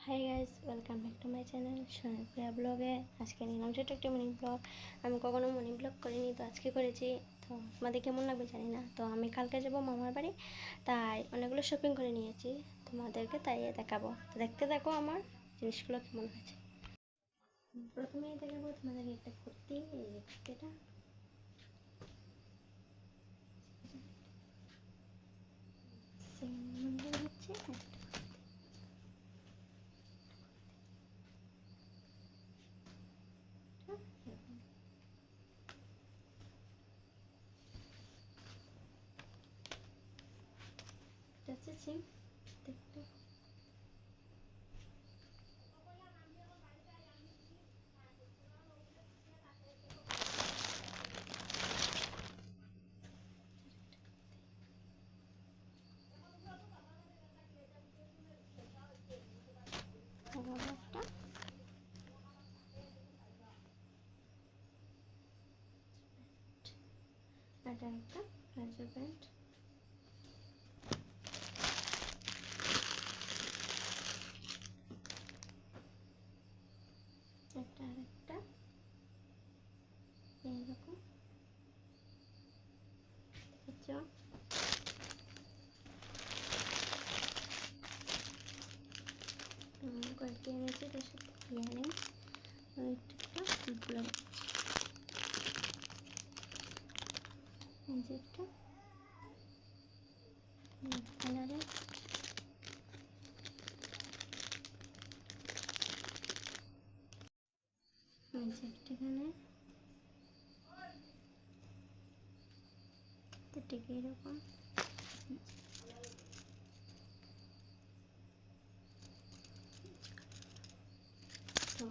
High guys, welcome back to my channel Sonarpura ব্লগে। আজকে নিলাম ছোটো একটা মর্নিং ব্লগ। আমি কখনো মর্নিং ব্লগ করিনি, তো আজকে করেছি। তো তোমাদের কেমন লাগবে জানি না। তো আমি কালকে যাবো মামার বাড়ি, তাই অনেকগুলো শপিং করে নিয়েছি, তোমাদেরকে তাই দেখাবো। তো দেখতে দেখো আমার জিনিসগুলো কেমন হয়েছে। প্রথমেই দেখাবো তোমাদেরকে একটা কুর্তি। এই যে কুর্তিটা হচ্ছে সিম দেখতে একটা, এটা একটা প্লাজো প্যান্ট, একটা আরেকটা এইরকম দেখছো। কয়েকটি এনেছি, তার সাথে ইয়ারিংস আর একটা ব্লাউজ। এই যে একটা কালারের, এই যে একটা এখানে তো ঠিক এরকম। তো